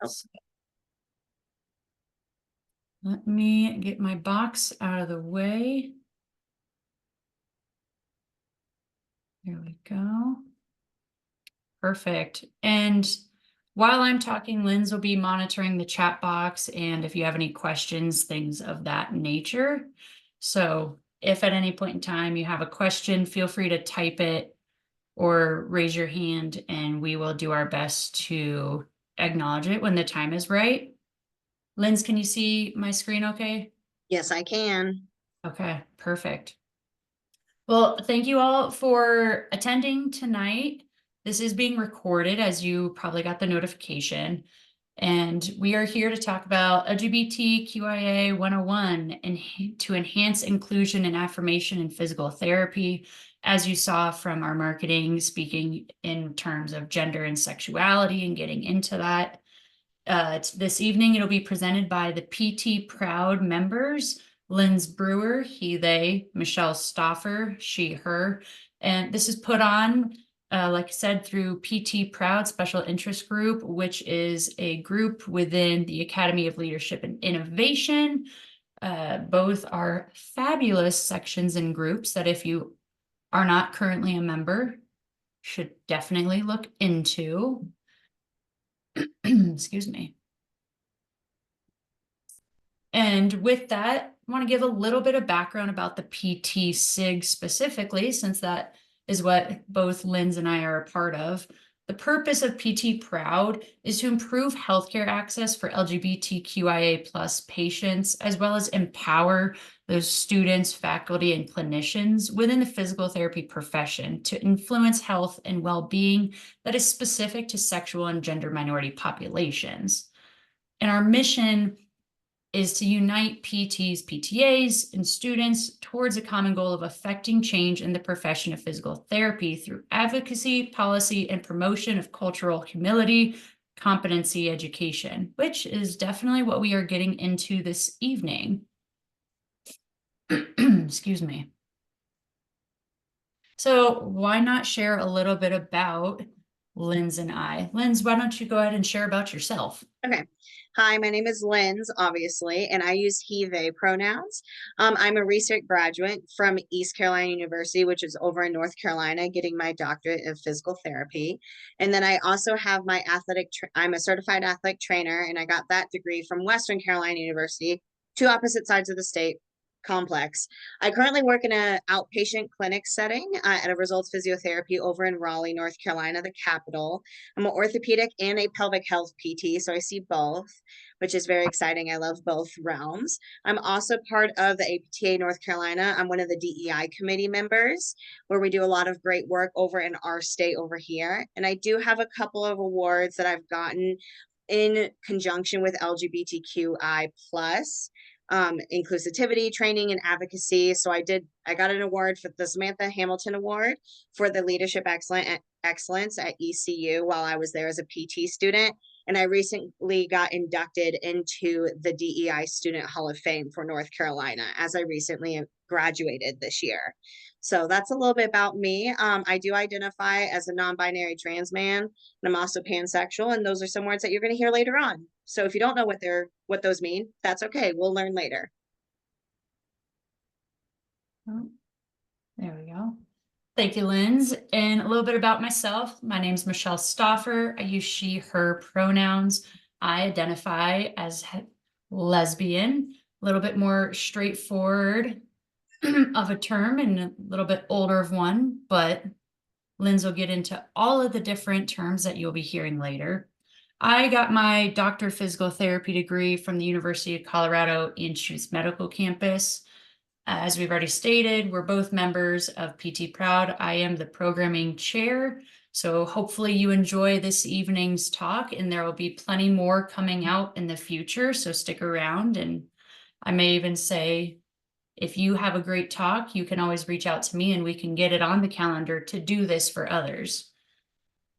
So, let me get my box out of the way. There we go. Perfect. And while I'm talking, Lynn's will be monitoring the chat box, and if you have any questions, things of that nature. So if at any point in time you have a question, feel free to type it or raise your hand, and we will do our best to acknowledge it when the time is right. Lynn's, can you see my screen okay? Yes, I can. Okay, perfect. Well, thank you all for attending tonight. This is being recorded, as you probably got the notification. And we are here to talk about LGBTQIA 101 and to enhance inclusion and affirmation in physical therapy, as you saw from our marketing, speaking in terms of gender and sexuality and getting into that. This evening, it'll be presented by the PT Proud members, Lynn's Brewer, he, they, Michelle Stoffer, she, her. And this is put on, like I said, through PT Proud Special Interest Group, which is a group within the Academy of Leadership and Innovation. Both are fabulous sections and groups that if you are not currently a member, should definitely look into. Excuse me. And with that, I want to give a little bit of background about the PT SIG specifically, since that is what both Lynn's and I are a part of. The purpose of PT Proud is to improve healthcare access for LGBTQIA+ patients, as well as empower those students, faculty, and clinicians within the physical therapy profession to influence health and well-being that is specific to sexual and gender minority populations. And our mission is to unite PTs, PTAs, and students towards a common goal of affecting change in the profession of physical therapy through advocacy, policy, and promotion of cultural humility, competency education, which is definitely what we are getting into this evening. Excuse me. So why not share a little bit about Lynn's and I? Lynn's, why don't you go ahead and share about yourself? Okay. Hi, my name is Lynn's, obviously, and I use he, they pronouns. I'm a recent graduate from East Carolina University, which is over in North Carolina, getting my doctorate of physical therapy. And then I also have my I'm a certified athletic trainer, and I got that degree from Western Carolina University, two opposite sides of the state. Complex. I currently work in an outpatient clinic setting at a results physiotherapy over in Raleigh, North Carolina, the capital. I'm an orthopedic and a pelvic health PT, so I see both, which is very exciting. I love both realms. I'm also part of the APTA North Carolina. I'm one of the DEI committee members, where we do a lot of great work over in our state over here. And I do have a couple of awards that I've gotten in conjunction with LGBTQI plus inclusivity training and advocacy. So I got an award for the Samantha Hamilton Award for the leadership excellence at ECU while I was there as a PT student. And I recently got inducted into the DEI Student Hall of Fame for North Carolina as I recently graduated this year. So that's a little bit about me. I do identify as a non-binary trans man, and I'm also pansexual, and those are some words that you're going to hear later on. So if you don't know what those mean, that's okay. We'll learn later. Oh, there we go. Thank you, Lynn's. And a little bit about myself. My name is Michelle Stoffer. I use she, her pronouns. I identify as lesbian, a little bit more straightforward of a term and a little bit older of one, but Lynn's will get into all of the different terms that you'll be hearing later. I got my Doctor of Physical Therapy degree from the University of Colorado Anschutz Medical Campus. As we've already stated, we're both members of PT Proud. I am the programming chair, so hopefully you enjoy this evening's talk, and there will be plenty more coming out in the future, so stick around. And I may even say, if you have a great talk, you can always reach out to me and we can get it on the calendar to do this for others.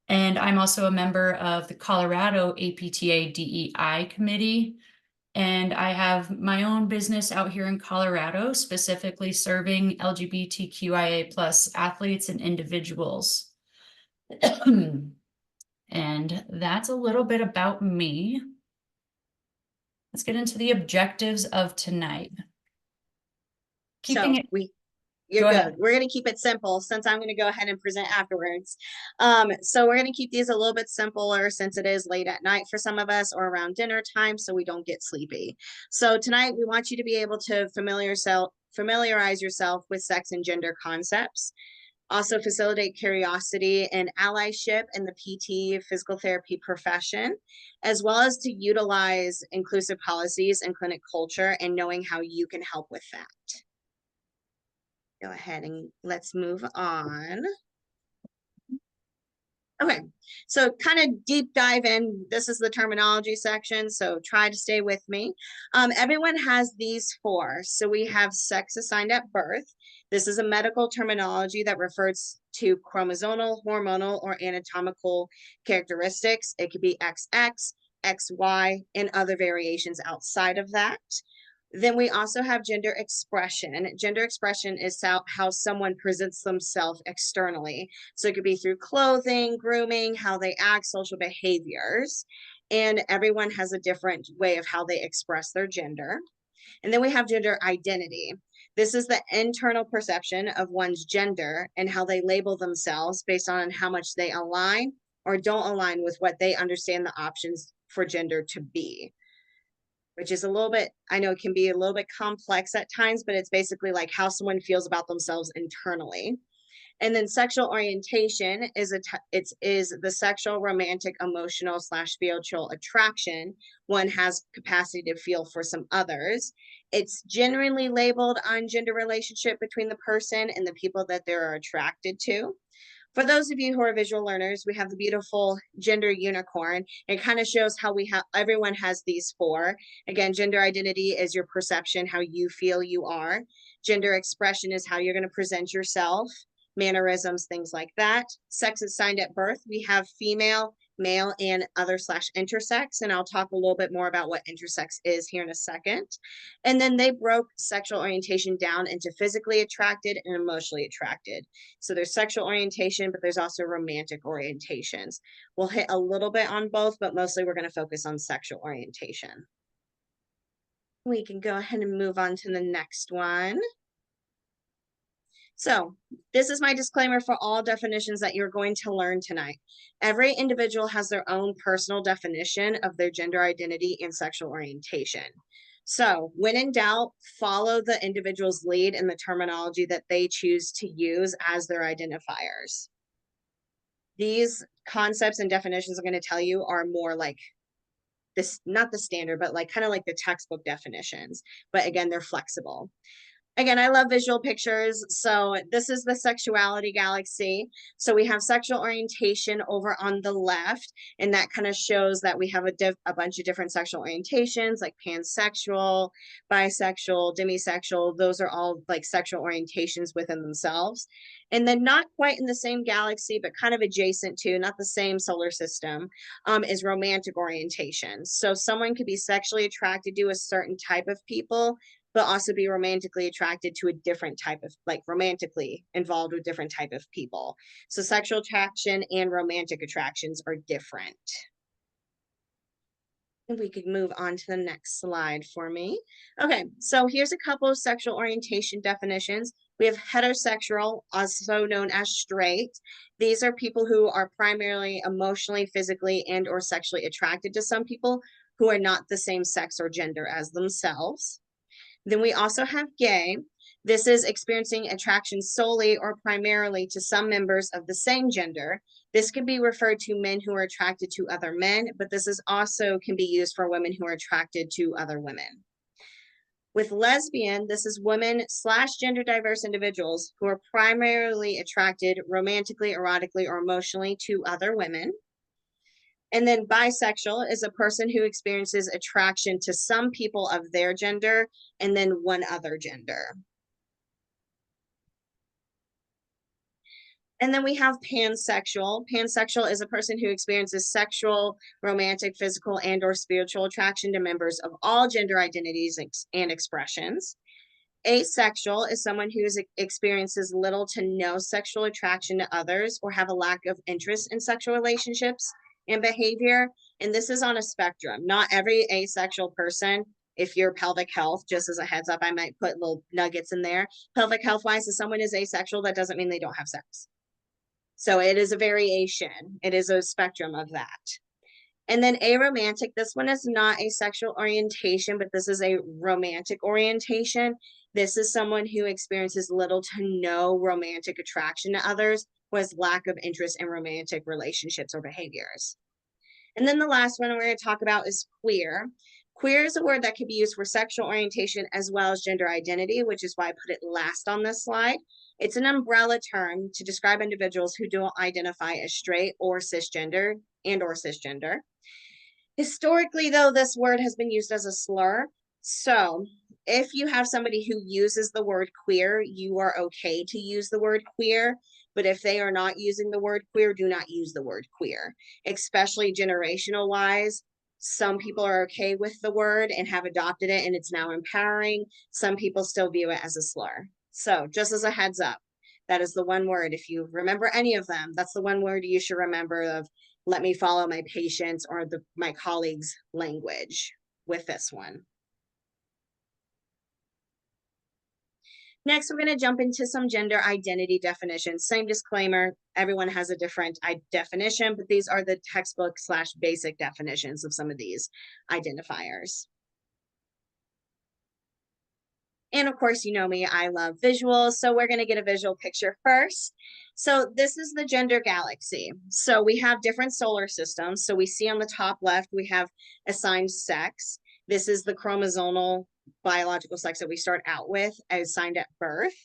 And I'm also a member of the Colorado APTA DEI committee. And I have my own business out here in Colorado, specifically serving LGBTQIA+ athletes and individuals. And that's a little bit about me. Let's get into the objectives of tonight. Keeping So it. you're Go good. ahead. We're going to keep it simple since I'm going to go ahead and present afterwards. So we're going to keep these a little bit simpler since it is late at night for some of us or around dinner time, so we don't get sleepy. So tonight we want you to be able to familiarize yourself with sex and gender concepts. Also facilitate curiosity and allyship in the PT physical therapy profession, as well as to utilize inclusive policies and clinic culture and knowing how you can help with that. Go ahead and let's move on. Okay, so kind of deep dive in. This is the terminology section, so try to stay with me. Everyone has these four. So we have sex assigned at birth. This is a medical terminology that refers to chromosomal, hormonal, or anatomical characteristics. It could be XX, XY, and other variations outside of that. Then we also have gender expression. Gender expression is how someone presents themselves externally. So it could be through clothing, grooming, how they act, social behaviors. And everyone has a different way of how they express their gender. And then we have gender identity. This is the internal perception of one's gender and how they label themselves based on how much they align or don't align with what they understand the options for gender to be, which is a little bit, I know it can be a little bit complex at times, but it's basically like how someone feels about themselves internally. And then sexual orientation is the sexual, romantic, emotional / spiritual attraction one has capacity to feel for some others. It's generally labeled on gender relationship between the person and the people that they're attracted to. For those of you who are visual learners, we have the beautiful gender unicorn. It kind of shows how everyone has these four. Again, gender identity is your perception, how you feel you are. Gender expression is how you're going to present yourself, mannerisms, things like that. Sex assigned at birth, we have female, male, and other / intersex. And I'll talk a little bit more about what intersex is here in a second. And then they broke sexual orientation down into physically attracted and emotionally attracted. So there's sexual orientation, but there's also romantic orientations. We'll hit a little bit on both, but mostly we're going to focus on sexual orientation. We can go ahead and move on to the next one. So this is my disclaimer for all definitions that you're going to learn tonight. Every individual has their own personal definition of their gender identity and sexual orientation. So when in doubt, follow the individual's lead in the terminology that they choose to use as their identifiers. These concepts and definitions I'm going to tell you are more like this, not the standard, but like kind of like the textbook definitions. But again, they're flexible. Again, I love visual pictures. So this is the sexuality galaxy. So we have sexual orientation over on the left, and that kind of shows that we have a bunch of different sexual orientations like pansexual, bisexual, demisexual. Those are all like sexual orientations within themselves. And then not quite in the same galaxy, but kind of adjacent to, not the same solar system, is romantic orientation. So someone could be sexually attracted to a certain type of people, but also be romantically attracted to a different type of, like romantically involved with different type of people. So sexual attraction and romantic attractions are different. And we could move on to the next slide for me. Okay, so here's a couple of sexual orientation definitions. We have heterosexual, also known as straight. These are people who are primarily emotionally, physically, and or sexually attracted to some people who are not the same sex or gender as themselves. Then we also have gay. This is experiencing attraction solely or primarily to some members of the same gender. This can be referred to men who are attracted to other men, but this is also can be used for women who are attracted to other women. With lesbian, this is women / gender diverse individuals who are primarily attracted romantically, erotically, or emotionally to other women. And then bisexual is a person who experiences attraction to some people of their gender and then one other gender. And then we have pansexual. Pansexual is a person who experiences sexual, romantic, physical, and or spiritual attraction to members of all gender identities and expressions. Asexual is someone who experiences little to no sexual attraction to others or have a lack of interest in sexual relationships and behavior. And this is on a spectrum. Not every asexual person, if you're pelvic health, just as a heads up, I might put little nuggets in there. Pelvic health wise, if someone is asexual, that doesn't mean they don't have sex. So it is a variation. It is a spectrum of that. And then aromantic, this one is not a sexual orientation, but this is a romantic orientation. This is someone who experiences little to no romantic attraction to others, who has lack of interest in romantic relationships or behaviors. And then the last one we're going to talk about is queer. Queer is a word that can be used for sexual orientation as well as gender identity, which is why I put it last on this slide. It's an umbrella term to describe individuals who don't identify as straight or cisgender or cisgender. Historically, though, this word has been used as a slur. So if you have somebody who uses the word queer, you are okay to use the word queer. But if they are not using the word queer, do not use the word queer, especially generational wise. Some people are okay with the word and have adopted it, and it's now empowering. Some people still view it as a slur. So just as a heads up, that is the one word. If you remember any of them, that's the one word you should remember of let me follow my patients or my colleagues' language with this one. Next, we're going to jump into some gender identity definitions. Same disclaimer, everyone has a different definition, but these are the textbook / basic definitions of some of these identifiers. And of course, you know me, I love visuals. So we're going to get a visual picture first. So this is the gender galaxy. So we have different solar systems. So we see on the top left, we have assigned sex. This is the chromosomal biological sex that we start out with assigned at birth.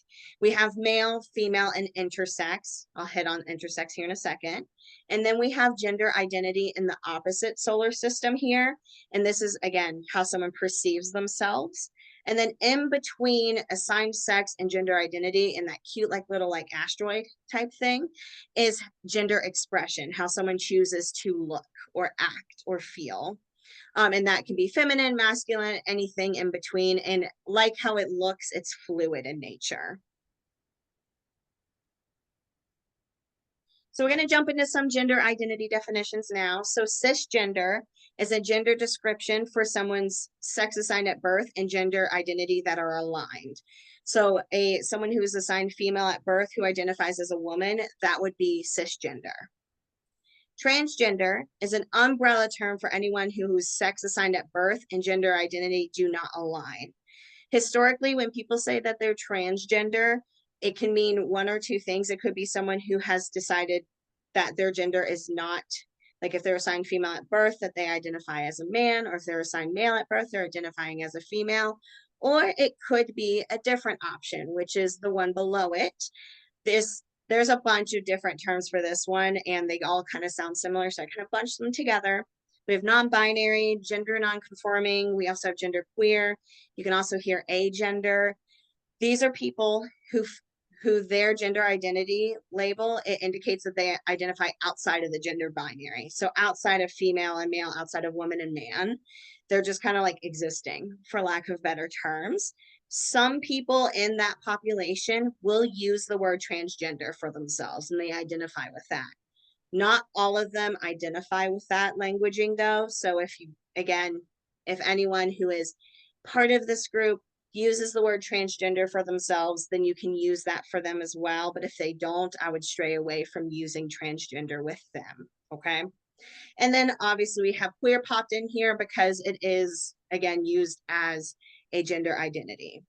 We have male, female, and intersex. I'll hit on intersex here in a second. And then we have gender identity in the opposite solar system here. And this is, again, how someone perceives themselves. And then in between assigned sex and gender identity in that cute little asteroid type thing is gender expression, how someone chooses to look or act or feel. And that can be feminine, masculine, anything in between. And like how it looks, it's fluid in nature. So we're going to jump into some gender identity definitions now. So cisgender is a gender description for someone's sex assigned at birth and gender identity that are aligned. So someone who is assigned female at birth who identifies as a woman, that would be cisgender. Transgender is an umbrella term for anyone whose sex assigned at birth and gender identity do not align. Historically, when people say that they're transgender, it can mean one or two things. It could be someone who has decided that their gender is not, like if they're assigned female at birth, that they identify as a man, or if they're assigned male at birth, they're identifying as a female. Or it could be a different option, which is the one below it. There's a bunch of different terms for this one, and they all kind of sound similar, so I kind of bunched them together. We have non-binary, gender non-conforming. We also have gender queer. You can also hear agender. These are people who their gender identity label, it indicates that they identify outside of the gender binary. So outside of female and male, outside of woman and man, they're just kind of like existing, for lack of better terms. Some people in that population will use the word transgender for themselves, and they identify with that. Not all of them identify with that languaging, though. So if anyone who is part of this group uses the word transgender for themselves, then you can use that for them as well. But if they don't, I would stray away from using transgender with them. Okay. And then obviously we have queer popped in here because it is, again, used as a gender identity.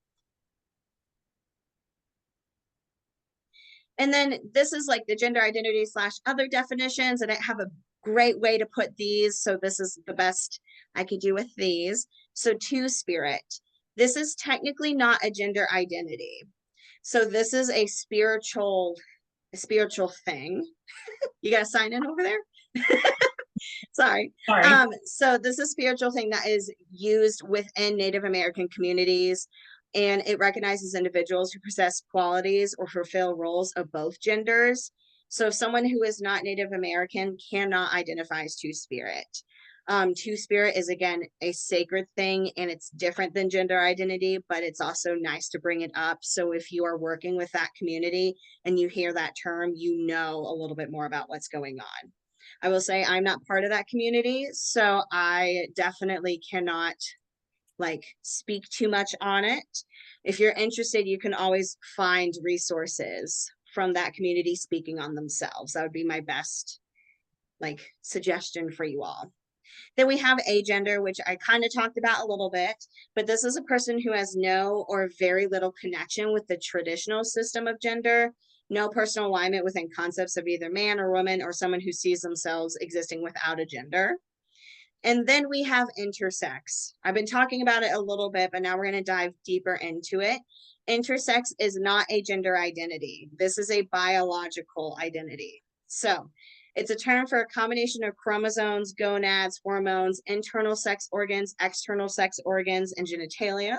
And then this is like the gender identity / other definitions, and I have a great way to put these. So this is the best I could do with these. So two-spirit. This is technically not a gender identity. So this is a spiritual thing. You got to sign in over there? Sorry. So this is a spiritual thing that is used within Native American communities, and it recognizes individuals who possess qualities or fulfill roles of both genders. So someone who is not Native American cannot identify as two-spirit. Two-spirit is, again, a sacred thing, and it's different than gender identity, but it's also nice to bring it up. So if you are working with that community and you hear that term, you know a little bit more about what's going on. I will say I'm not part of that community, so I definitely cannot like speak too much on it. If you're interested, you can always find resources from that community speaking on themselves. That would be my best like suggestion for you all. Then we have agender, which I kind of talked about a little bit, but this is a person who has no or very little connection with the traditional system of gender, no personal alignment within concepts of either man or woman, or someone who sees themselves existing without a gender. And then we have intersex. I've been talking about it a little bit, but now we're going to dive deeper into it. Intersex is not a gender identity. This is a biological identity. So it's a term for a combination of chromosomes, gonads, hormones, internal sex organs, external sex organs, and genitalia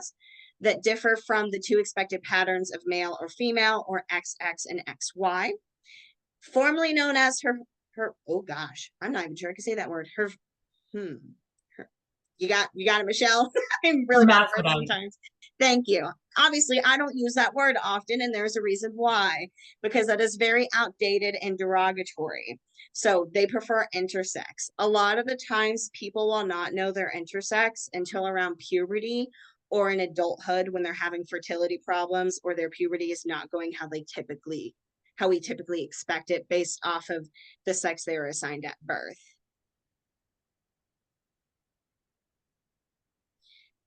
that differ from the two expected patterns of male or female, or XX and XY. Formerly known as oh gosh, I'm not even sure I can say that word. You got it, Michelle. I'm really bad at words sometimes. Thank you. Obviously, I don't use that word often, and there's a reason why, because that is very outdated and derogatory. So they prefer intersex. A lot of the times people will not know they're intersex until around puberty or in adulthood when they're having fertility problems, or their puberty is not going how we typically expect it based off of the sex they were assigned at birth.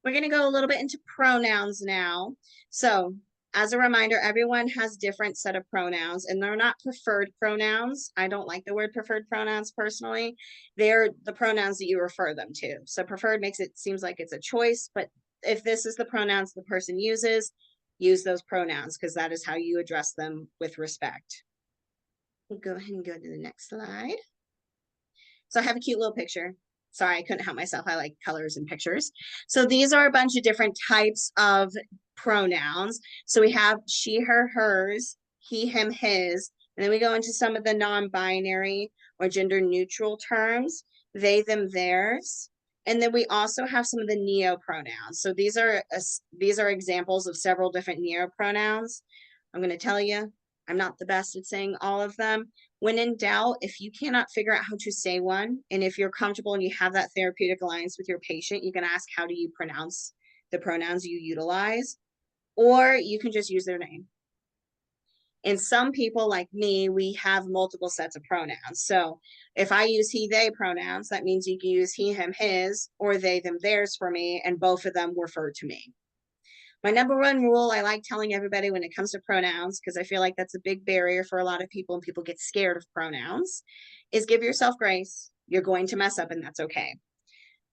We're going to go a little bit into pronouns now. So as a reminder, everyone has different set of pronouns, and they're not preferred pronouns. I don't like the word preferred pronouns personally. They're the pronouns that you refer them to. So preferred makes it seems like it's a choice, but if this is the pronouns the person uses, use those pronouns because that is how you address them with respect. We'll go ahead and go to the next slide. So I have a cute little picture. Sorry, I couldn't help myself. I like colors and pictures. So these are a bunch of different types of pronouns. So we have she, her, hers, he, him, his, and then we go into some of the non-binary or gender neutral terms, they, them, theirs. And then we also have some of the neo-pronouns. So these are examples of several different neo-pronouns. I'm going to tell you, I'm not the best at saying all of them. When in doubt, if you cannot figure out how to say one, and if you're comfortable and you have that therapeutic alliance with your patient, you can ask, how do you pronounce the pronouns you utilize? Or you can just use their name. And some people like me, we have multiple sets of pronouns. So if I use he, they pronouns, that means you can use he, him, his, or they, them, theirs for me, and both of them refer to me. My number one rule I like telling everybody when it comes to pronouns, because I feel like that's a big barrier for a lot of people and people get scared of pronouns, is give yourself grace. You're going to mess up and that's okay.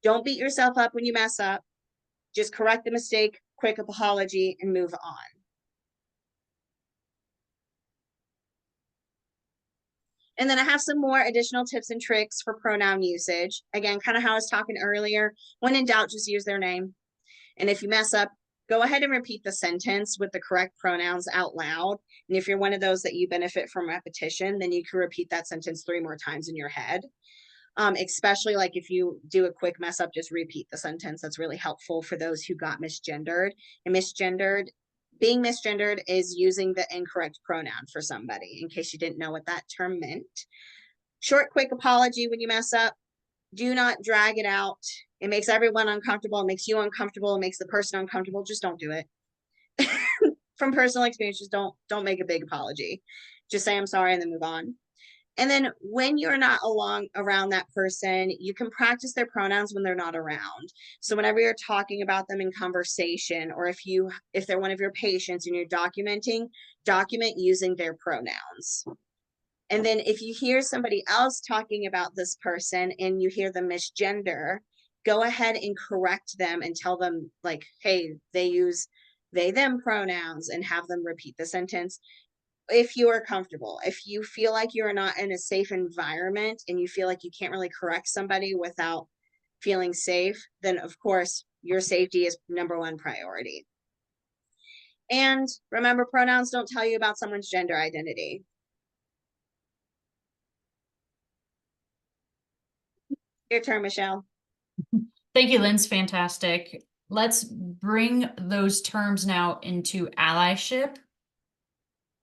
Don't beat yourself up when you mess up. Just correct the mistake, quick apology, and move on. And then I have some more additional tips and tricks for pronoun usage. Again, kind of how I was talking earlier. When in doubt, just use their name. And if you mess up, go ahead and repeat the sentence with the correct pronouns out loud. And if you're one of those that you benefit from repetition, then you can repeat that sentence 3 more times in your head. Especially like if you do a quick mess up, just repeat the sentence. That's really helpful for those who got misgendered. And being misgendered is using the incorrect pronoun for somebody, in case you didn't know what that term meant. Short, quick apology when you mess up. Do not drag it out. It makes everyone uncomfortable. It makes you uncomfortable. It makes the person uncomfortable. Just don't do it. From personal experience, just don't make a big apology. Just say I'm sorry and then move on. And then when you're not around that person, you can practice their pronouns when they're not around. So whenever you're talking about them in conversation, or if they're one of your patients and you're document using their pronouns. And then if you hear somebody else talking about this person and you hear them misgender, go ahead and correct them and tell them like, hey, they use they, them pronouns, and have them repeat the sentence. If you are comfortable, if you feel like you're not in a safe environment and you feel like you can't really correct somebody without feeling safe, then of course your safety is number one priority. And remember, pronouns don't tell you about someone's gender identity. Your turn, Michelle. Thank you, Lynn's fantastic. Let's bring those terms now into allyship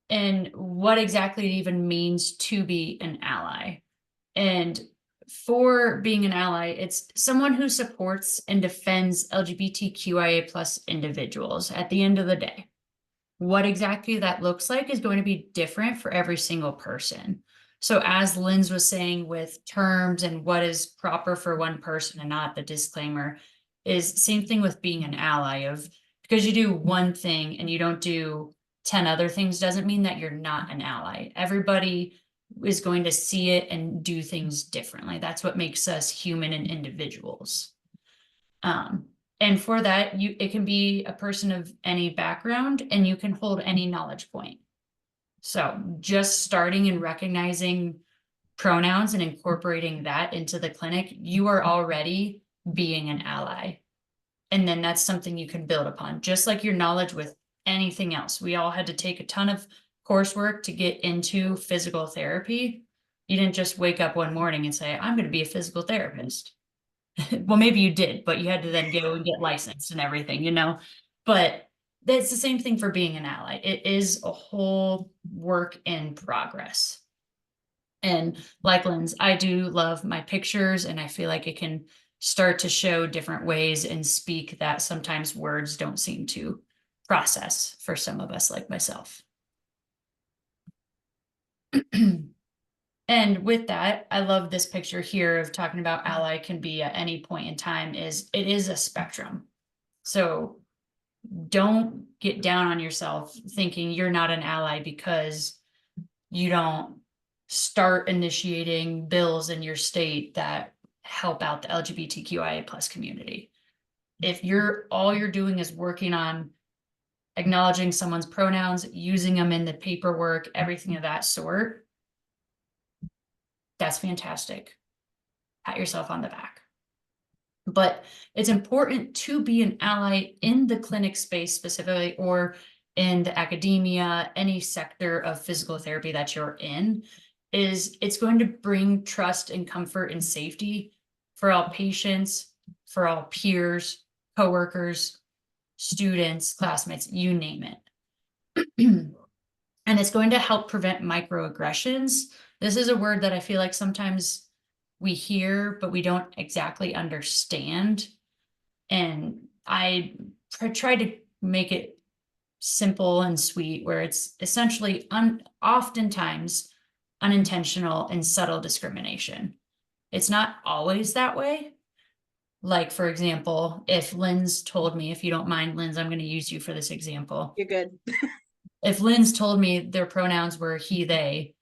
and what exactly it even means to be an ally. And for being an ally, it's someone who supports and defends LGBTQIA plus individuals at the end of the day. What exactly that looks like is going to be different for every single person. So as Linz was saying with terms and what is proper for one person and not, the disclaimer is same thing with being an ally. Of because you do one thing and you don't do 10 other things doesn't mean that you're not an ally. Everybody is going to see it and do things differently. That's what makes us human and individuals. And for that, it can be a person of any background and you can hold any knowledge point. So just starting and recognizing pronouns and incorporating that into the clinic, you are already being an ally. And then that's something you can build upon, just like your knowledge with anything else. We all had to take a ton of coursework to get into physical therapy. You didn't just wake up one morning and say, I'm going to be a physical therapist. Well, maybe you did, but you had to then go and get licensed and everything, you know, but that's the same thing for being an ally. It is a whole work in progress. And like Lynn's, I do love my pictures and I feel like it can start to show different ways and speak that sometimes words don't seem to process for some of us like myself. And with that, I love this picture here of talking about ally can be at any point in time. It is a spectrum. So don't get down on yourself thinking you're not an ally because you don't start initiating bills in your state that help out the LGBTQIA plus community. If all you're doing is working on acknowledging someone's pronouns, using them in the paperwork, everything of that sort, that's fantastic. Pat yourself on the back. But it's important to be an ally in the clinic space specifically, or in the academia, any sector of physical therapy that you're in, it's going to bring trust and comfort and safety for all patients, for all peers, coworkers, students, classmates, you name it. And it's going to help prevent microaggressions. This is a word that I feel like sometimes we hear, but we don't exactly understand. And I try to make it simple and sweet, where it's essentially oftentimes unintentional and subtle discrimination. It's not always that way. Like, for example, if Lynn's told me, if you don't mind, Lynn's, I'm going to use you for this example. You're good. If Lynn's told me their pronouns were he, they,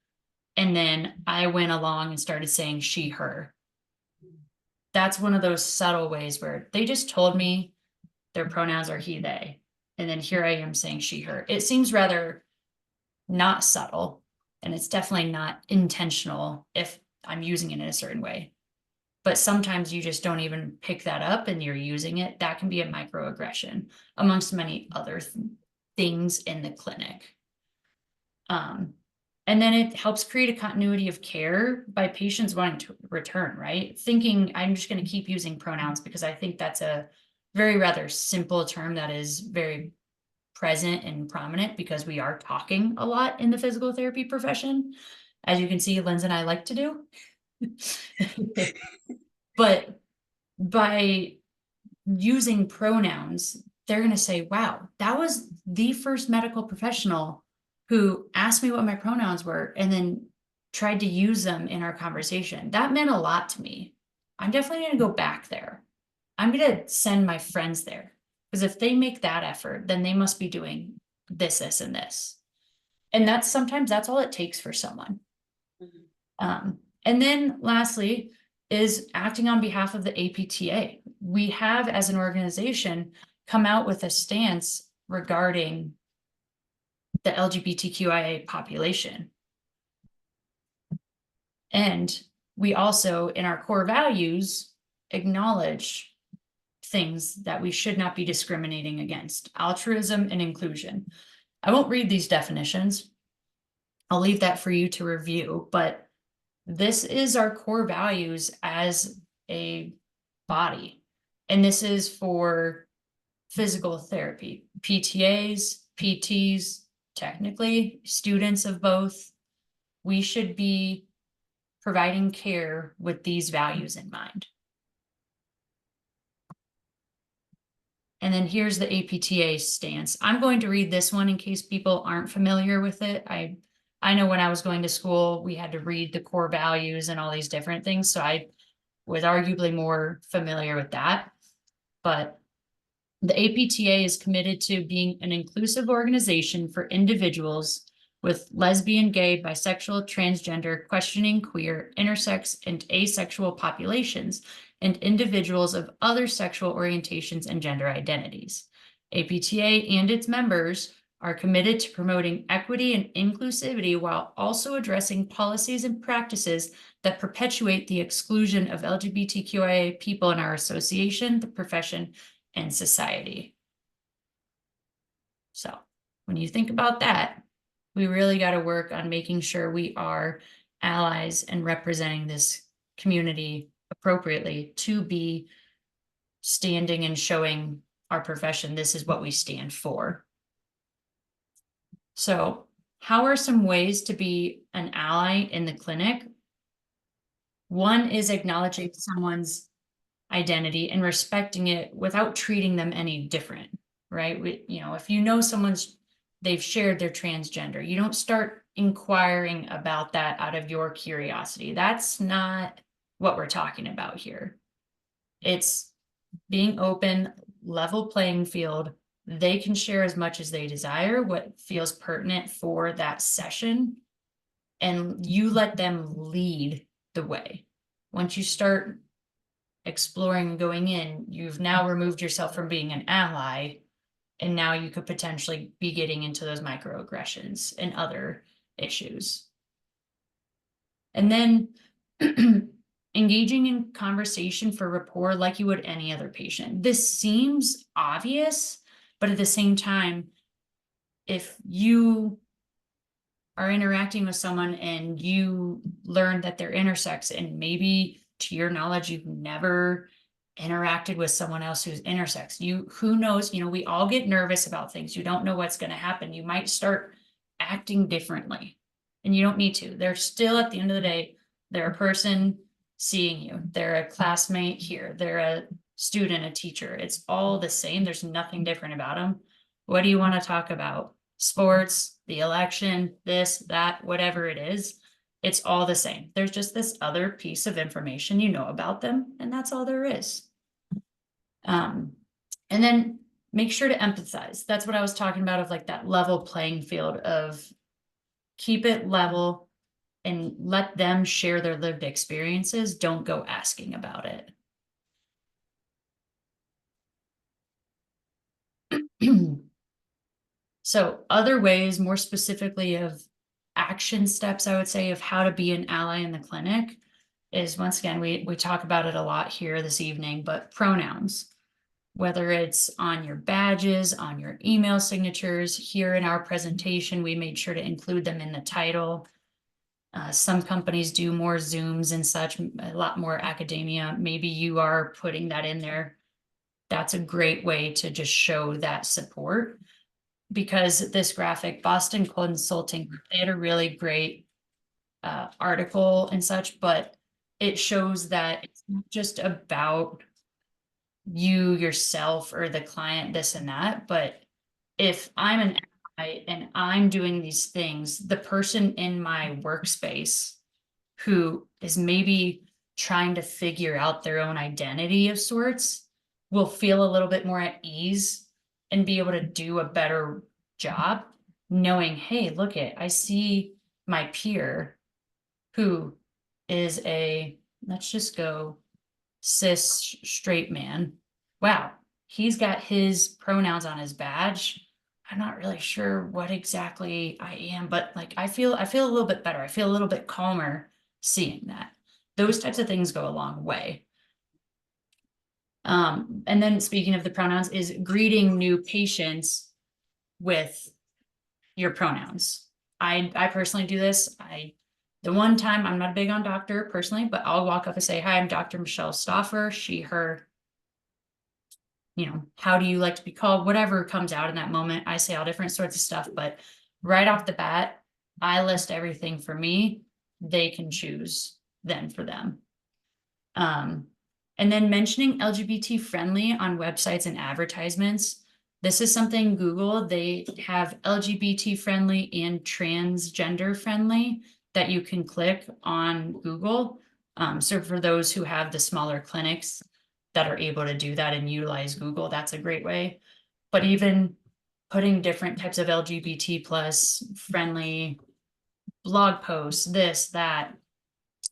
and then I went along and started saying she, her, that's one of those subtle ways where they just told me their pronouns are he, they, and then here I am saying she, her. It seems rather not subtle, and it's definitely not intentional if I'm using it in a certain way. But sometimes you just don't even pick that up and you're using it. That can be a microaggression amongst many other things in the clinic. And then it helps create a continuity of care by patients wanting to return, right? Thinking I'm just going to keep using pronouns because I think that's a very rather simple term that is very present and prominent because we are talking a lot in the physical therapy profession. As you can see, Linz and I like to do. But by using pronouns, they're going to say, wow, that was the first medical professional who asked me what my pronouns were and then tried to use them in our conversation. That meant a lot to me. I'm definitely going to go back there. I'm going to send my friends there because if they make that effort, then they must be doing this, this, and this. And sometimes that's all it takes for someone. Mm-hmm. And then lastly is acting on behalf of the APTA. We have, as an organization, come out with a stance regarding the LGBTQIA population. And we also, in our core values, acknowledge things that we should not be discriminating against: altruism and inclusion. I won't read these definitions. I'll leave that for you to review, but this is our core values as a body. And this is for physical therapy, PTAs, PTs, technically students of both. We should be providing care with these values in mind. And then here's the APTA stance. I'm going to read this one in case people aren't familiar with it. I know when I was going to school, we had to read the core values and all these different things. So I was arguably more familiar with that. But the APTA is committed to being an inclusive organization for individuals with lesbian, gay, bisexual, transgender, questioning, queer, intersex, and asexual populations, and individuals of other sexual orientations and gender identities. APTA and its members are committed to promoting equity and inclusivity while also addressing policies and practices that perpetuate the exclusion of LGBTQIA people in our association, the profession, and society. So when you think about that, we really got to work on making sure we are allies and representing this community appropriately to be standing and showing our profession this is what we stand for. So how are some ways to be an ally in the clinic? One is acknowledging someone's identity and respecting it without treating them any different, right? If you know they've shared their transgender, you don't start inquiring about that out of your curiosity. That's not what we're talking about here. It's being open, level playing field. They can share as much as they desire, what feels pertinent for that session, and you let them lead the way. Once you start exploring and going in, you've now removed yourself from being an ally, and now you could potentially be getting into those microaggressions and other issues. And then engaging in conversation for rapport like you would any other patient. This seems obvious, but at the same time, if you are interacting with someone and you learn that they're intersex, and maybe to your knowledge, you've never interacted with someone else who's intersex, who knows, we all get nervous about things. You don't know what's going to happen. You might start acting differently, and you don't need to. They're still, at the end of the day, they're a person seeing you. They're a classmate here. They're a student, a teacher. It's all the same. There's nothing different about them. What do you want to talk about? Sports, the election, this, that, whatever it is. It's all the same. There's just this other piece of information you know about them, and that's all there is. And then make sure to empathize. That's what I was talking about, of like that level playing field of keep it level and let them share their lived experiences. Don't go asking about it. So other ways, more specifically of action steps, I would say, of how to be an ally in the clinic is, once again, we talk about it a lot here this evening, but pronouns, whether it's on your badges, on your email signatures. Here in our presentation, we made sure to include them in the title. Some companies do more Zooms and such, a lot more academia. Maybe you are putting that in there. That's a great way to just show that support. Because this graphic, Boston Consulting, they had a really great article and such, but it shows that it's not just about you, yourself, or the client, this and that, but if I'm an ally and I'm doing these things, the person in my workspace who is maybe trying to figure out their own identity of sorts will feel a little bit more at ease and be able to do a better job knowing, hey, I see my peer who is let's just go cis straight man. Wow, he's got his pronouns on his badge. I'm not really sure what exactly I am, but like I feel a little bit better. I feel a little bit calmer seeing that. Those types of things go a long way. And then speaking of the pronouns, is greeting new patients with your pronouns. I personally do this. The one time, I'm not big on doctor personally, but I'll walk up and say, hi, I'm Dr. Michelle Stauffer, she, her, how do you like to be called? Whatever comes out in that moment. I say all different sorts of stuff, but right off the bat, I list everything for me. They can choose than for them. And then mentioning LGBT friendly on websites and advertisements. This is something Google, they have LGBT friendly and transgender friendly that you can click on Google. So for those who have the smaller clinics that are able to do that and utilize Google, that's a great way. But even putting different types of LGBT plus friendly blog posts, this, that.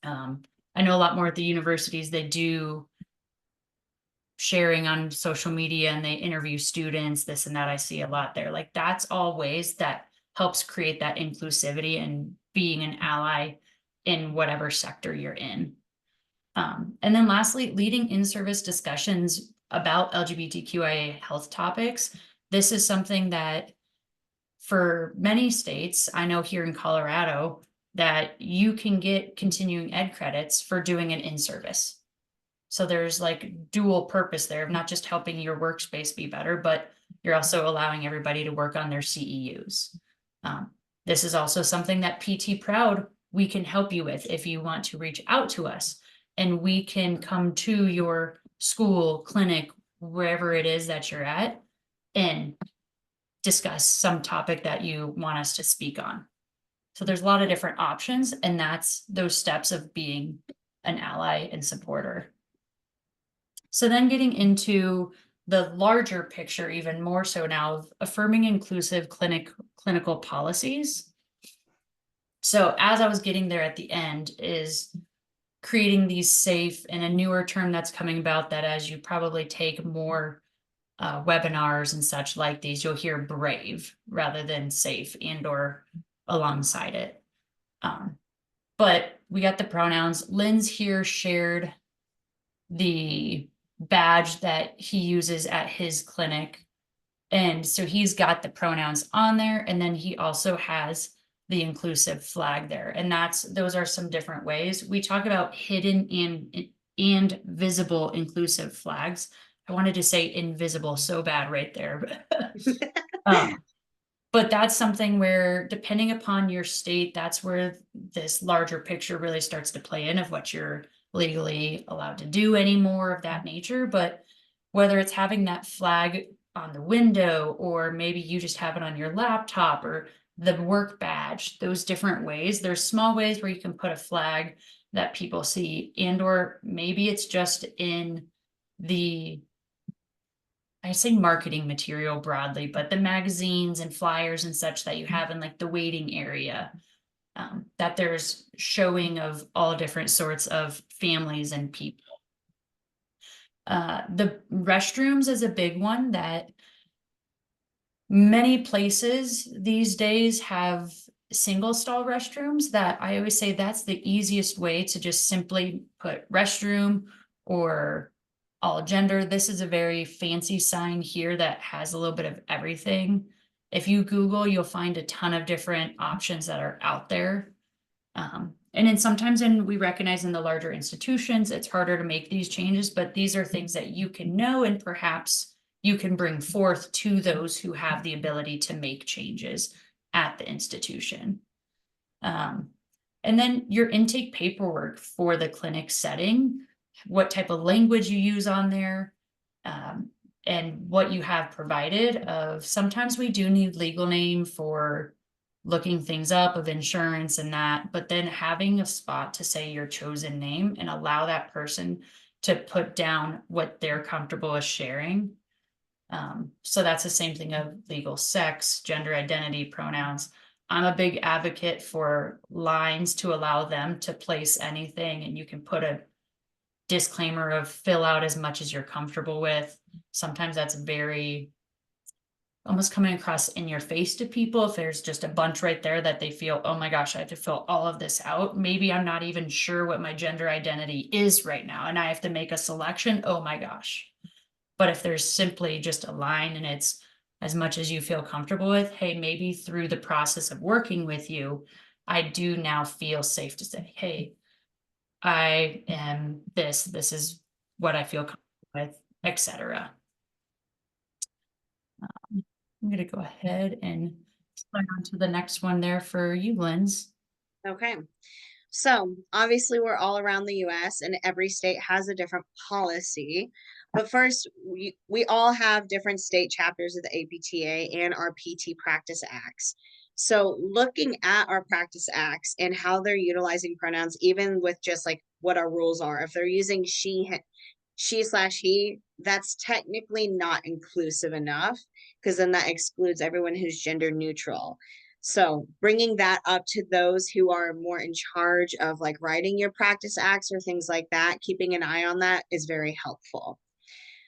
I know a lot more at the universities, they do sharing on social media and they interview students, this and that. I see a lot there. Like that's all ways that helps create that inclusivity and being an ally in whatever sector you're in. And then lastly, leading in-service discussions about LGBTQIA health topics. This is something that for many states, I know here in Colorado, that you can get continuing ed credits for doing an in-service. So there's like dual purpose there of not just helping your workspace be better, but you're also allowing everybody to work on their CEUs. This is also something that PT Proud, we can help you with if you want to reach out to us, and we can come to your school, clinic, wherever it is that you're at, and discuss some topic that you want us to speak on. So there's a lot of different options, and that's those steps of being an ally and supporter. So then getting into the larger picture, even more so now, of affirming inclusive clinical policies. So as I was getting there at the end is creating these safe, and a newer term that's coming about that as you probably take more webinars and such like these, you'll hear brave rather than safe and or alongside it. But we got the pronouns. Lynn's here shared the badge that he uses at his clinic. And so he's got the pronouns on there, and then he also has the inclusive flag there. And those are some different ways. We talk about hidden and visible inclusive flags. I wanted to say invisible so bad right there. But that's something where, depending upon your state, that's where this larger picture really starts to play in of what you're legally allowed to do anymore of that nature. But whether it's having that flag on the window, or maybe you just have it on your laptop, or the work badge, those different ways, there's small ways where you can put a flag that people see, and or maybe it's just in the, I say marketing material broadly, but the magazines and flyers and such that you have in like the waiting area, that there's showing of all different sorts of families and people. The restrooms is a big one that many places these days have single stall restrooms, that I always say that's the easiest way to just simply put restroom or all gender. This is a very fancy sign here that has a little bit of everything. If you Google, you'll find a ton of different options that are out there. And then sometimes we recognize in the larger institutions, it's harder to make these changes, but these are things that you can know, and perhaps you can bring forth to those who have the ability to make changes at the institution. And then your intake paperwork for the clinic setting, what type of language you use on there, and what you have provided of, sometimes we do need legal name for looking things up of insurance and that, but then having a spot to say your chosen name and allow that person to put down what they're comfortable with sharing. So that's the same thing of legal sex, gender identity, pronouns. I'm a big advocate for lines to allow them to place anything, and you can put a disclaimer of fill out as much as you're comfortable with. Sometimes that's very almost coming across in your face to people. If there's just a bunch right there that they feel, oh my gosh, I have to fill all of this out. Maybe I'm not even sure what my gender identity is right now, and I have to make a selection. Oh my gosh. But if there's simply just a line and it's as much as you feel comfortable with, hey, maybe through the process of working with you, I do now feel safe to say, hey, I am this is what I feel comfortable with, etc. I'm going to go ahead and slide on to the next one there for you, Linz. Okay. So obviously we're all around the US and every state has a different policy. But first, we all have different state chapters of the APTA and our PT practice acts. So looking at our practice acts and how they're utilizing pronouns, even with just like what our rules are, if they're using she/he, that's technically not inclusive enough because then that excludes everyone who's gender neutral. So bringing that up to those who are more in charge of like writing your practice acts or things like that, keeping an eye on that is very helpful.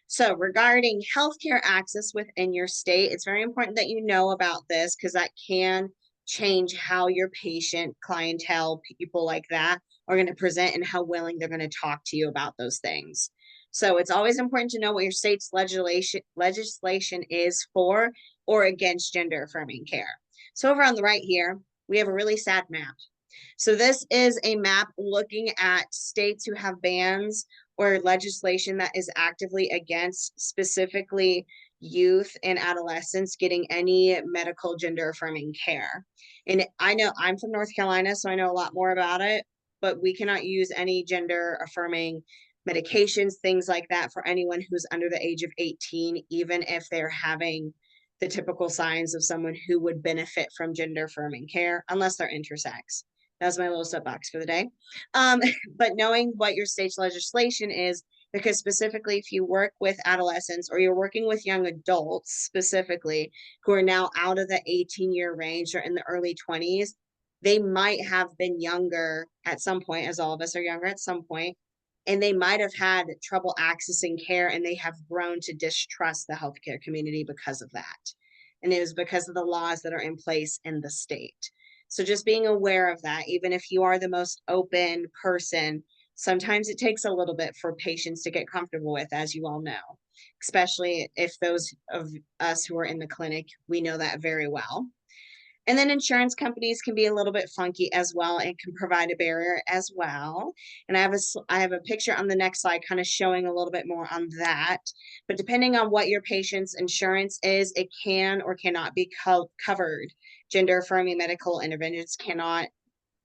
So regarding healthcare access within your state, it's very important that you know about this because that can change how your patient, clientele, people like that are going to present and how willing they're going to talk to you about those things. So it's always important to know what your state's legislation is for or against gender affirming care. So over on the right here, we have a really sad map. So this is a map looking at states who have bans or legislation that is actively against specifically youth and adolescents getting any medical gender affirming care. And I know I'm from North Carolina, so I know a lot more about it, but we cannot use any gender affirming medications, things like that for anyone who's under the age of 18, even if they're having the typical signs of someone who would benefit from gender affirming care, unless they're intersex. That's my little soapbox for the day. Um, but knowing what your state's legislation is, because specifically if you work with adolescents or you're working with young adults specifically who are now out of the 18-year range or in the early 20s, they might have been younger at some point, as all of us are younger at some point, and they might have had trouble accessing care and they have grown to distrust the healthcare community because of that. And it was because of the laws that are in place in the state. So just being aware of that, even if you are the most open person, sometimes it takes a little bit for patients to get comfortable with, as you all know, especially if those of us who are in the clinic, we know that very well. And then insurance companies can be a little bit funky as well and can provide a barrier as well. And I have a picture on the next slide kind of showing a little bit more on that. But depending on what your patient's insurance is, it can or cannot be covered. Gender affirming medical interventions cannot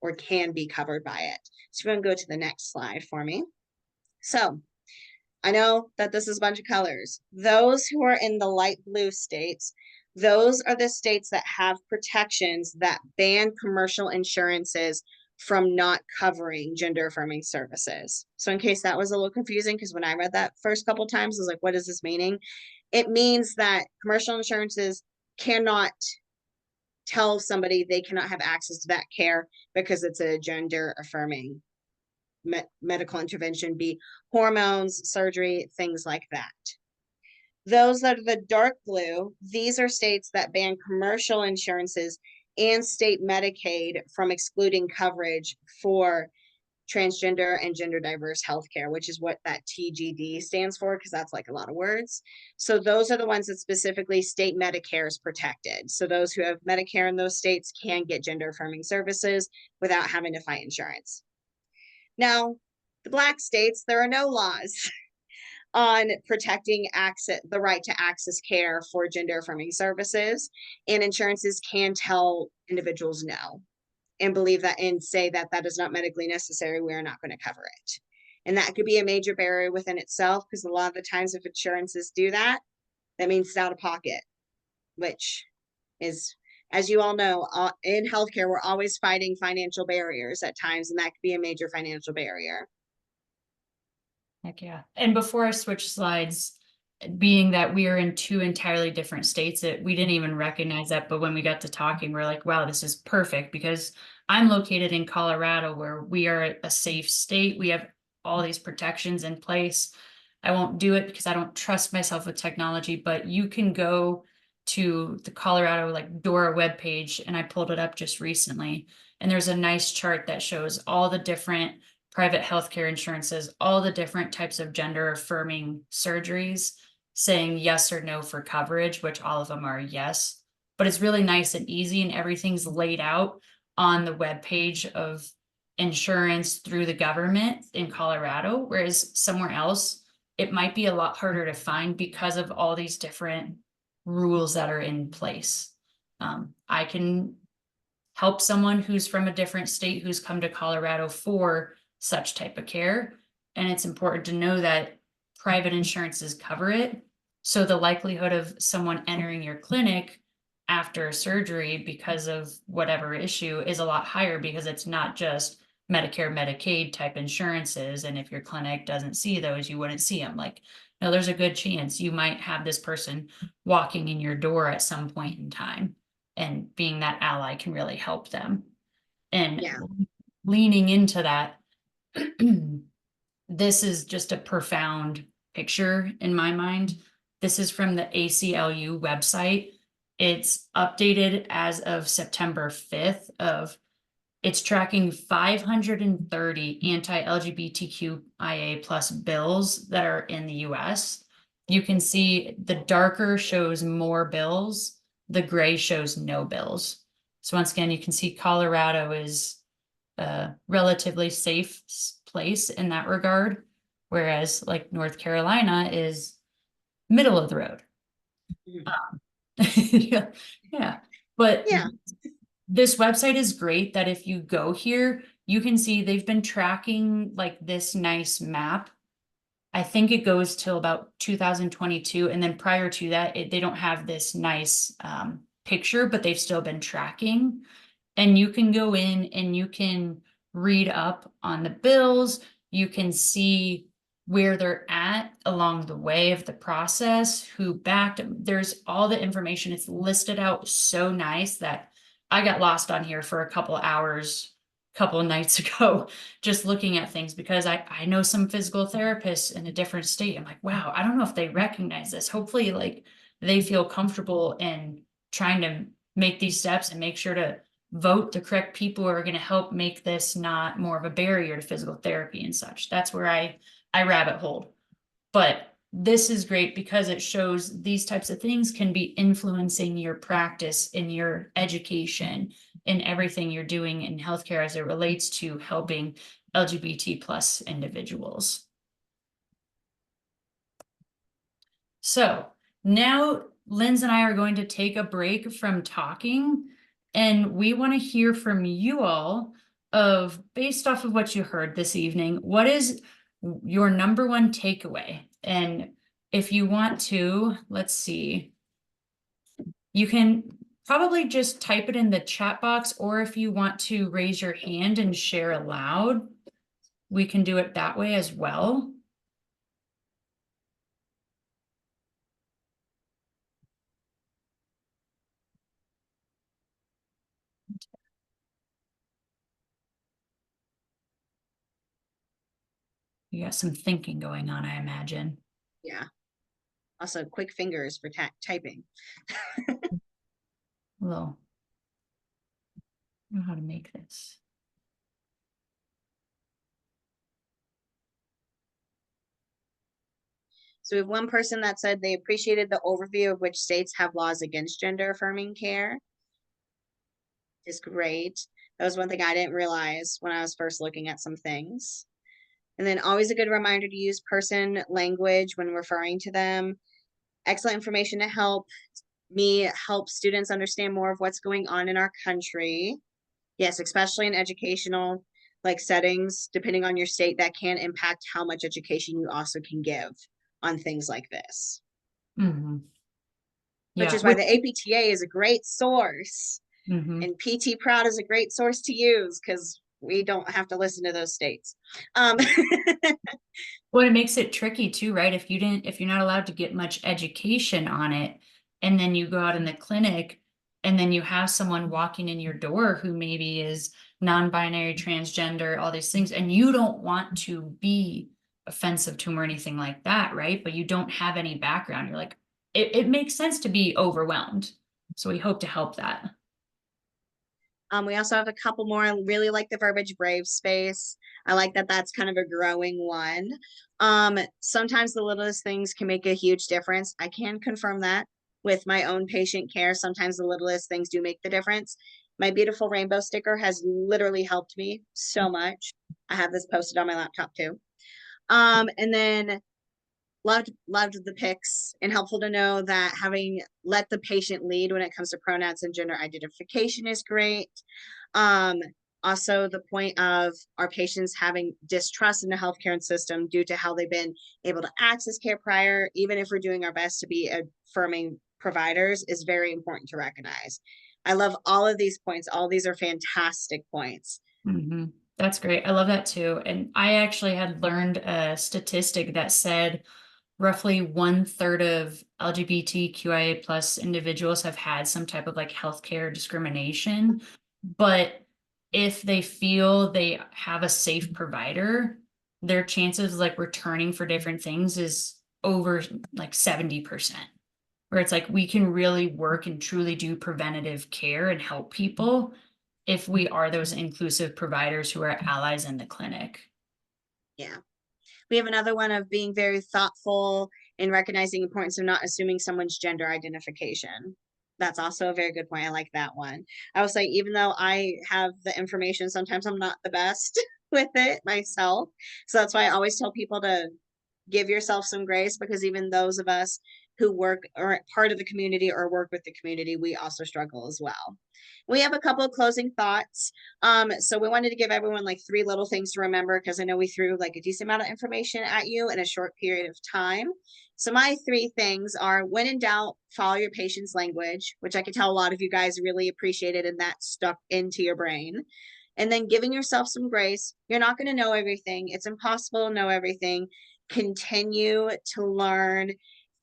or can be covered by it. So we're going to go to the next slide for me. So I know that this is a bunch of colors. Those who are in the light blue states, those are the states that have protections that ban commercial insurances from not covering gender affirming services. So in case that was a little confusing, because when I read that first couple times, I was like, what is this meaning? It means that commercial insurances cannot tell somebody they cannot have access to that care because it's a gender affirming medical intervention, be hormones, surgery, things like that. Those that are the dark blue, these are states that ban commercial insurances and state Medicaid from excluding coverage for transgender and gender diverse healthcare, which is what that TGD stands for, because that's like a lot of words. So those are the ones that specifically state Medicare is protected. So those who have Medicare in those states can get gender affirming services without having to fight insurance. Now, the Black states, there are no laws on protecting the right to access care for gender affirming services, and insurances can tell individuals no and believe that and say that that is not medically necessary. We are not going to cover it. And that could be a major barrier within itself because a lot of the times if insurances do that, that means it's out of pocket, which is, as you all know, in healthcare, we're always fighting financial barriers at times, and that could be a major financial barrier. Heck yeah. And before I switch slides, being that we are in two entirely different states, that we didn't even recognize that, but when we got to talking, we're like, wow, this is perfect because I'm located in Colorado where we are a safe state. We have all these protections in place. I won't do it because I don't trust myself with technology, but you can go to the Colorado like DORA webpage, and I pulled it up just recently. And there's a nice chart that shows all the different private healthcare insurances, all the different types of gender affirming surgeries, saying yes or no for coverage, which all of them are yes. But it's really nice and easy, and everything's laid out on the webpage of insurance through the government in Colorado, whereas somewhere else, it might be a lot harder to find because of all these different rules that are in place. I can help someone who's from a different state who's come to Colorado for such type of care. And it's important to know that private insurances cover it. So the likelihood of someone entering your clinic after surgery because of whatever issue is a lot higher, because it's not just Medicare, Medicaid type insurances. And if your clinic doesn't see those, you wouldn't see them. Like, no, there's a good chance you might have this person walking in your door at some point in time, and being that ally can really help them. And Yeah. leaning into that, this is just a profound picture in my mind. This is from the ACLU website. It's updated as of September 5th of, it's tracking 530 anti-LGBTQIA plus bills that are in the US. You can see the darker shows more bills, the gray shows no bills. So once again, you can see Colorado is a relatively safe place in that regard, whereas like North Carolina is middle of the road. Yeah, yeah. But Yeah. this website is great that if you go here, you can see they've been tracking like this nice map. I think it goes till about 2022. And then prior to that, they don't have this nice picture, but they've still been tracking. And you can go in and you can read up on the bills. You can see where they're at along the way of the process, who backed them. There's all the information. It's listed out so nice that I got lost on here for a couple hours, couple of nights ago, just looking at things, because I know some physical therapists in a different state. I'm like, wow, I don't know if they recognize this. Hopefully, like, they feel comfortable in trying to make these steps and make sure to vote the correct people who are going to help make this not more of a barrier to physical therapy and such. That's where I rabbit hole. But this is great because it shows these types of things can be influencing your practice in your education, in everything you're doing in healthcare as it relates to helping LGBT plus individuals. So now Linz and I are going to take a break from talking, and we want to hear from you all of, based off of what you heard this evening, what is your number one takeaway? And if you want to, let's see, you can probably just type it in the chat box, or if you want to raise your hand and share aloud, we can do it that way as well. You got some thinking going on, I imagine. Yeah. Also, quick fingers for typing. Well, I know how to make this. So we have one person that said they appreciated the overview of which states have laws against gender affirming care. Is great. That was one thing I didn't realize when I was first looking at some things. And then always a good reminder to use person language when referring to them. Excellent information to help students understand more of what's going on in our country. Yes, especially in educational like settings, depending on your state, that can impact how much education you also can give on things like this. Mm-hmm. Which Yeah. is why the APTA is a great source. Mm-hmm. And PT Proud is a great source to use because we don't have to listen to those states. Well, it makes it tricky too, right? If you're not allowed to get much education on it, and then you go out in the clinic, and then you have someone walking in your door who maybe is non-binary, transgender, all these things, and you don't want to be offensive to them or anything like that, right? But you don't have any background. You're like, it makes sense to be overwhelmed. So we hope to help that. We also have a couple more. I really like the verbiage brave space. I like that that's kind of a growing one. Sometimes the littlest things can make a huge difference. I can confirm that with my own patient care. Sometimes the littlest things do make the difference. My beautiful rainbow sticker has literally helped me so much. I have this posted on my laptop too. And then loved the pics, and helpful to know that having let the patient lead when it comes to pronouns and gender identification is great. Um, Also the point of our patients having distrust in the healthcare system due to how they've been able to access care prior, even if we're doing our best to be affirming providers, is very important to recognize. I love all of these points. All of these are fantastic points. That's great. I love that too. And I actually had learned a statistic that said roughly 1/3 of LGBTQIA plus individuals have had some type of like healthcare discrimination. But if they feel they have a safe provider, their chances of like returning for different things is over like 70%. Where it's like we can really work and truly do preventative care and help people if we are those inclusive providers who are allies in the clinic. Yeah. We have another one of being very thoughtful and recognizing the importance of not assuming someone's gender identification. That's also a very good point. I like that one. I was like, even though I have the information, sometimes I'm not the best with it myself. So that's why I always tell people to give yourself some grace, because even those of us who work or part of the community or work with the community, we also struggle as well. We have a couple of closing thoughts. So we wanted to give everyone like 3 little things to remember, because I know we threw like a decent amount of information at you in a short period of time. So my 3 things are: when in doubt, follow your patient's language, which I can tell a lot of you guys really appreciated, and that stuck into your brain. And then giving yourself some grace. You're not going to know everything. It's impossible to know everything. Continue to learn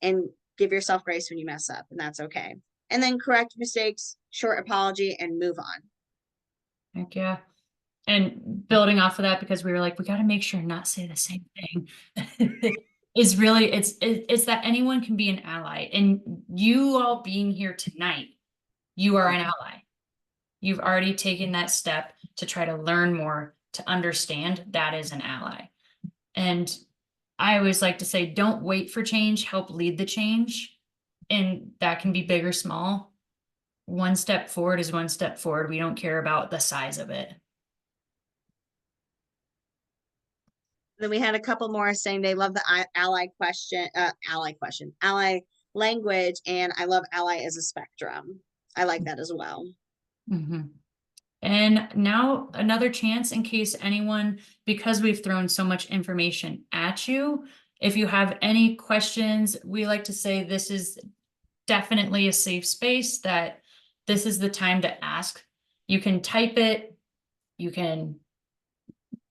and give yourself grace when you mess up, and that's okay. And then correct mistakes, short apology, and move on. Heck yeah. And building off of that, because we were like, we got to make sure not say the same thing. Is really it's that anyone can be an ally, and you all being here tonight, you are an ally. You've already taken that step to try to learn more, to understand that is an ally. And I always like to say, don't wait for change, help lead the change. And that can be big or small. One step forward is one step forward. We don't care about the size of it. Then we had a couple more saying they love the ally language, and I love ally as a spectrum. I like that as well. And now another chance in case anyone, because we've thrown so much information at you, if you have any questions, we like to say this is definitely a safe space, that this is the time to ask. You can type it, you can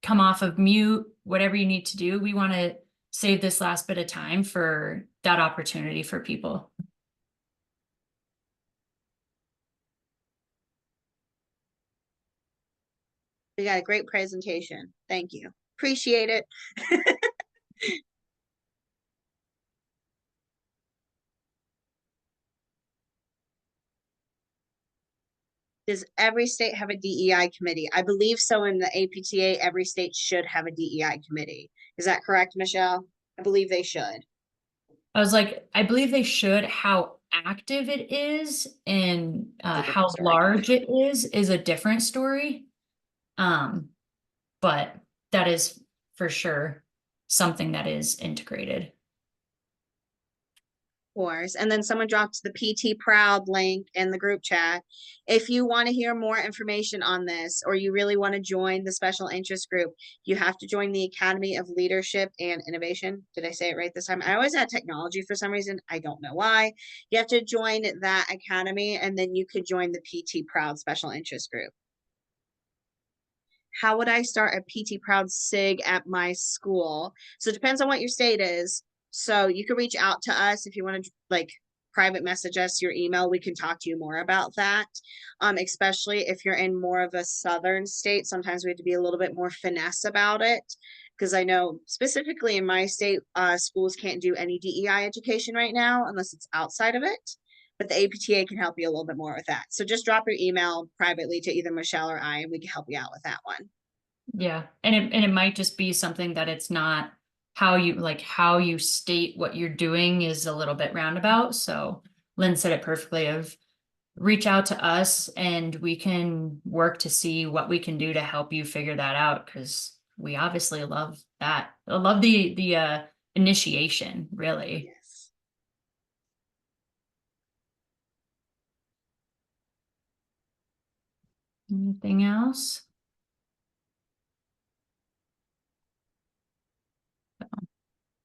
come off of mute, whatever you need to do. We want to save this last bit of time for that opportunity for people. We got a great presentation. Thank you. Appreciate it. Does every state have a DEI committee? I believe so. In the APTA, every state should have a DEI committee. Is that correct, Michelle? I believe they should. I was like, I believe they should. How active it is and how large it is a different story. But that is for sure something that is integrated. Course. And then someone dropped the PT Proud link in the group chat. If you want to hear more information on this, or you really want to join the special interest group, you have to join the Academy of Leadership and Innovation. Did I say it right this time? I always add technology for some reason. I don't know why. You have to join that academy, and then you could join the PT Proud special interest group. How would I start a PT Proud SIG at my school? So it depends on what your state is. So you can reach out to us if you want to like private message us your email. We can talk to you more about that. Especially if you're in more of a southern state, sometimes we have to be a little bit more finesse about it. Because I know specifically in my state, schools can't do any DEI education right now unless it's outside of it. But the APTA can help you a little bit more with that. So just drop your email privately to either Michelle or I, and we can help you out with that one. Yeah. And it might just be something that it's not how you state what you're doing is a little bit roundabout. So Lynn said it perfectly, of reach out to us and we can work to see what we can do to help you figure that out. Cause we obviously love that. I love the initiation, really. Yes. Anything else?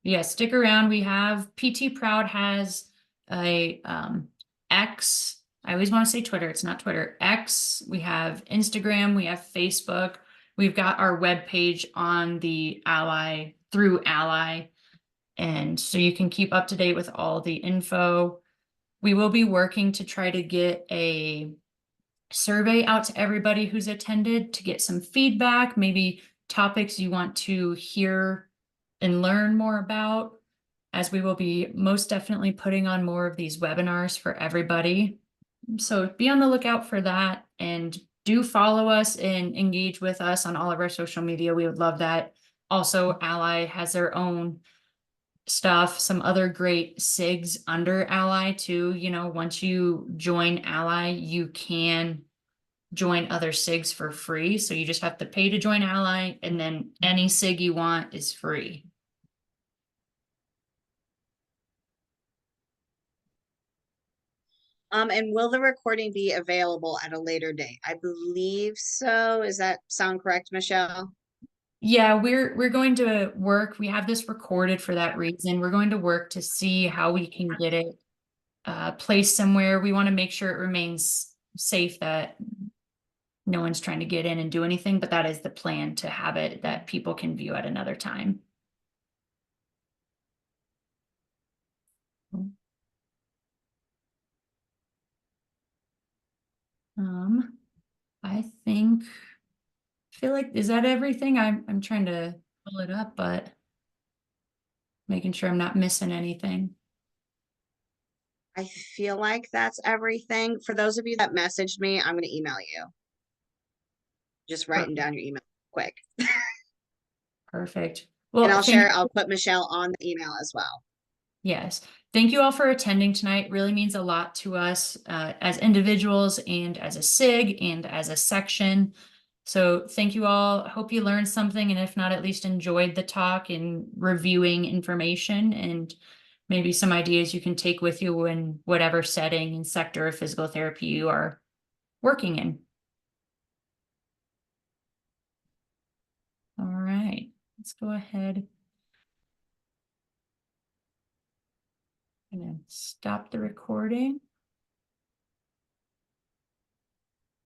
Yeah, stick around. We have PT Proud has a X. I always want to say Twitter. It's not Twitter. X. We have Instagram. We have Facebook. We've got our webpage on the Ally through Ally. And so you can keep up to date with all the info. We will be working to try to get a survey out to everybody who's attended to get some feedback, maybe topics you want to hear and learn more about, as we will be most definitely putting on more of these webinars for everybody. So be on the lookout for that, and do follow us and engage with us on all of our social media. We would love that. Also, Ally has their own stuff, some other great SIGs under Ally too. You know, once you join Ally, you can join other SIGs for free. So you just have to pay to join Ally, and then any SIG you want is free. And will the recording be available at a later date? I believe so. Does that sound correct, Michelle? Yeah, we're going to work. We have this recorded for that reason. We're going to work to see how we can get it placed somewhere. We want to make sure it remains safe, that no one's trying to get in and do anything, but that is the plan, to have it that people can view at another time. I think, feel like, is that everything? I'm trying to pull it up, but making sure I'm not missing anything. I feel like that's everything. For those of you that messaged me, I'm going to email you. Just writing down your email quick. Perfect. And Well, I'll put Michelle on the email as well. yes. Thank you all for attending tonight. Really means a lot to us as individuals and as a SIG and as a section. So thank you all. Hope you learned something, and if not, at least enjoyed the talk and reviewing information, and maybe some ideas you can take with you in whatever setting and sector of physical therapy you are working in. All right, let's go ahead and stop the recording.